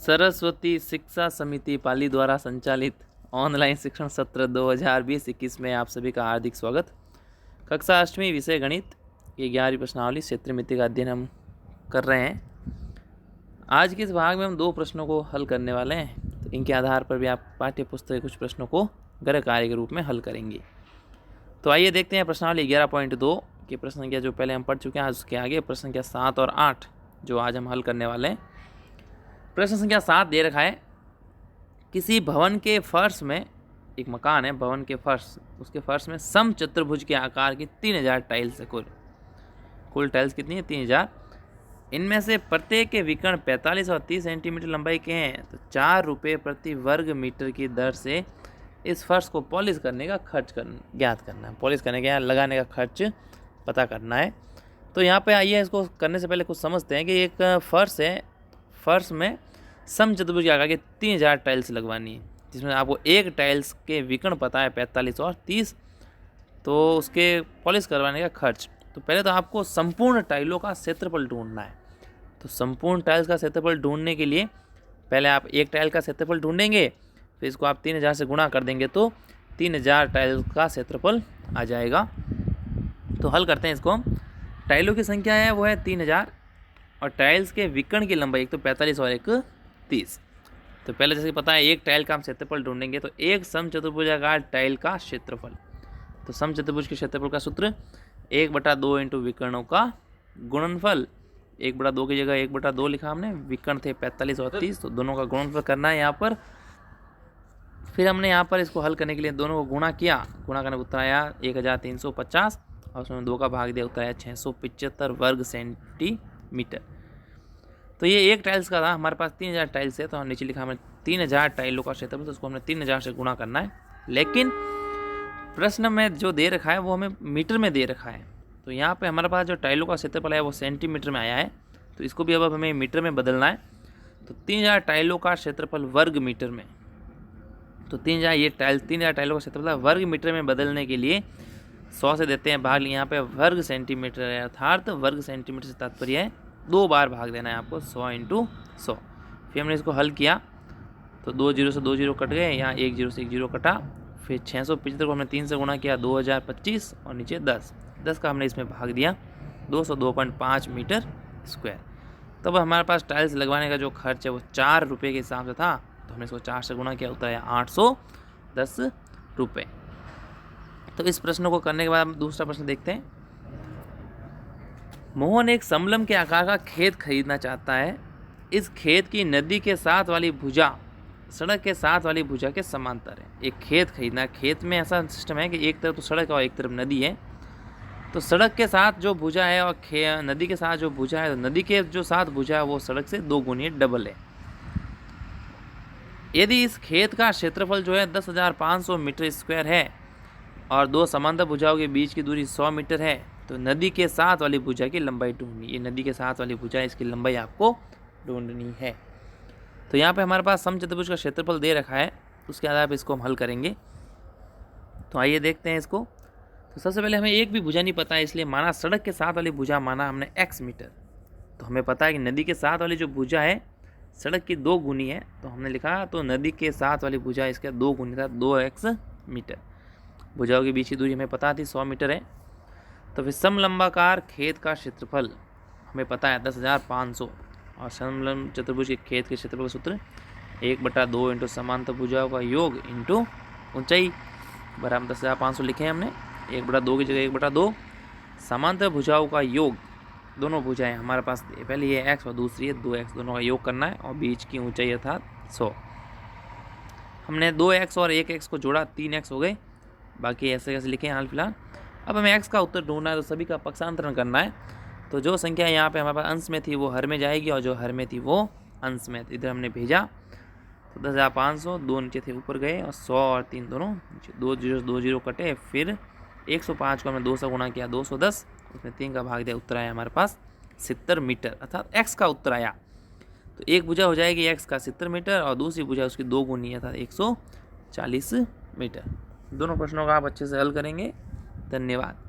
सरस्वती शिक्षा समिति पाली द्वारा संचालित ऑनलाइन शिक्षण सत्र 2020-21 में आप सभी का हार्दिक स्वागत। कक्षा 8वीं विषय गणित की 11वीं प्रश्नावली क्षेत्र मिति का अध्ययन हम कर रहे हैं। आज के इस भाग में हम 2 प्रश्नों को हल करने वाले हैं। तो इनके आधार पर भी आप पाठ्य पुस्तक के कुछ प्रश्नों को गृह कार्य के रूप में हल करेंगे। तो आइए देखते हैं प्रश्नावली 11.2 की प्रश्न संख्या जो पहले हम पढ़ चुके हैं। उसके आगे प्रश्न संख्या 7 और 8 जो आज हम हल करने वाले हैं। प्रश्न संख्या 7 दे रखा है, किसी भवन के फर्श में, एक मकान है, भवन के फर्श, उसके फर्श में सम चतुर्भुज के आकार की 3000 टाइल्स है। कुल टाइल्स कितनी है? 3000। इनमें से प्रत्येक के विकर्ण 45 और 30 सेंटीमीटर लंबाई के हैं। तो 4 रुपये प्रति वर्ग मीटर की दर से इस फर्श को पॉलिश करने का खर्च ज्ञात करना है। पॉलिश करने के, यहाँ लगाने का खर्च पता करना है। तो यहाँ पे आइए, इसको करने से पहले कुछ समझते हैं कि एक फर्श है, फर्श में सम चतुर्भुज के आकार के 3000 टाइल्स लगवानी है, जिसमें आपको एक टाइल्स के विकर्ण पता है 45 और 30, तो उसके पॉलिश करवाने का खर्च। तो पहले तो आपको संपूर्ण टाइलों का क्षेत्रफल ढूंढना है। तो संपूर्ण टाइल्स का क्षेत्रफल ढूंढने के लिए पहले आप एक टाइल का क्षेत्रफल ढूंढेंगे, फिर इसको आप 3000 से गुणा कर देंगे तो 3000 टाइल्स का क्षेत्रफल आ जाएगा। तो हल करते हैं इसको। टाइलों की संख्या है वो है 3000 और टाइल्स के विकर्ण की लंबाई एक तो 45 और एक 30। तो पहले जैसे पता है एक टाइल का हम क्षेत्रफल ढूंढेंगे, तो एक सम चतुर्भुजाकार टाइल का क्षेत्रफल। तो सम चतुर्भुज के क्षेत्रफल का सूत्र 1/2 इंटू विकर्णों का गुणनफल। 1/2 की जगह 1/2 लिखा हमने, विकर्ण थे 45 और 30, तो दोनों का गुणनफल करना है यहाँ पर। फिर हमने यहाँ पर इसको हल करने के लिए दोनों को गुणा किया, गुणा करने उत्तर आया 1350 और उसमें 2 का भाग दिया, उत्तर आया 675 वर्ग सेंटीमीटर। तो ये एक टाइल्स का था, हमारे पास 3000 टाइल्स है, तो हम नीचे लिखा हमें 3000 टाइलों का क्षेत्रफल, तो उसको हमने 3000 से गुणा करना है। लेकिन प्रश्न में जो दे रखा है वो हमें मीटर में दे रखा है। तो यहाँ पे हमारे पास जो टाइलों का क्षेत्रफल है वो सेंटीमीटर में आया है, तो इसको भी अब हमें मीटर में बदलना है। तो 3000 टाइलों का क्षेत्रफल वर्ग मीटर में, तो 3000 टाइलों का क्षेत्रफल वर्ग मीटर में बदलने के लिए 100 से देते हैं भाग। यहाँ पे वर्ग सेंटीमीटर है, अर्थात वर्ग सेंटीमीटर से तात्पर्य है 2 बार भाग देना है आपको, 100 इंटू 100। फिर हमने इसको हल किया तो 2 जीरो से 2 जीरो कट गए, यहाँ 1 जीरो से 1 जीरो कटा। फिर 675 को हमने 3 से गुणा किया, 2025 और नीचे 10 का हमने इसमें भाग दिया, 202.5 मीटर स्क्वायर। तब हमारे पास टाइल्स लगवाने का जो खर्च है वो 4 रुपये के हिसाब से था, तो हमने इसको 4 से गुणा किया, उत्तर आया 810 रुपये। तो इस प्रश्न को करने के बाद हम दूसरा प्रश्न देखते हैं। मोहन एक समलंब के आकार का खेत खरीदना चाहता है। इस खेत की नदी के साथ वाली भुजा सड़क के साथ वाली भुजा के समांतर है। एक खेत खरीदना है, खेत में ऐसा सिस्टम है कि एक तरफ तो सड़क है और एक तरफ नदी है। तो सड़क के साथ जो भुजा है और नदी के साथ जो भुजा है, तो नदी के जो साथ भुजा है वो सड़क से 2 गुनी डबल है। यदि इस खेत का क्षेत्रफल जो है 10,500 मीटर स्क्वायर है और 2 समांतर भुजाओं के बीच की दूरी 100 मीटर है, तो नदी के साथ वाली भुजा की लंबाई ढूंढनी। ये नदी के साथ वाली भुजा है, इसकी लंबाई आपको ढूंढनी है। तो यहाँ पे हमारे पास समचतुर्भुज का क्षेत्रफल दे रखा है, उसके आधार पर इसको हम हल करेंगे। तो आइए देखते हैं इसको। तो सबसे पहले हमें एक भी भुजा नहीं पता है, इसलिए माना सड़क के साथ वाली भुजा माना हमने x मीटर। तो हमें पता है कि नदी के साथ वाली जो भुजा है सड़क की 2 गुनी है, तो हमने लिखा तो नदी के साथ वाली भुजा इसका 2 गुनी था, 2x मीटर। भुजाओं के बीच की दूरी हमें पता थी 100 मीटर है। तो फिर समलंबाकार खेत का क्षेत्रफल हमें पता है 10,500 और समलंब चतुर्भुज के खेत के क्षेत्रफल का सूत्र 1/2 इंटू समांतर भुजाओं का योग इंटू ऊंचाई बराबर 10,500 लिखे हैं हमने। 1/2 की जगह 1/2, समांतर भुजाओं का योग, दोनों भुजाएं हमारे पास पहले ये x और दूसरी है 2x, दोनों का योग करना है और बीच की ऊंचाई अर्थात 100। हमने 2x और 1x को जोड़ा, 3x हो गए, बाकी ऐसे कैसे लिखे हैं हाल फिलहाल। अब हमें x का उत्तर ढूंढना है, तो सभी का पक्षांतरण करना है। तो जो संख्या यहाँ पे हमारे पास अंश में थी वो हर में जाएगी और जो हर में थी वो अंश में, इधर हमने भेजा। तो 10,500 2 नीचे थे ऊपर गए और 100 और 3 दोनों नीचे, 2 जीरो कटे। फिर 105 को हमने 2 से गुणा किया, 210, उसमें 3 का भाग दिया, उत्तर आया हमारे पास 70 मीटर, अर्थात x का उत्तर आया। तो एक भुजा हो जाएगी x का 70 मीटर और दूसरी भुजा उसकी 2 गुनी अर्थात 140 मीटर। दोनों प्रश्नों का आप अच्छे से हल करेंगे। धन्यवाद।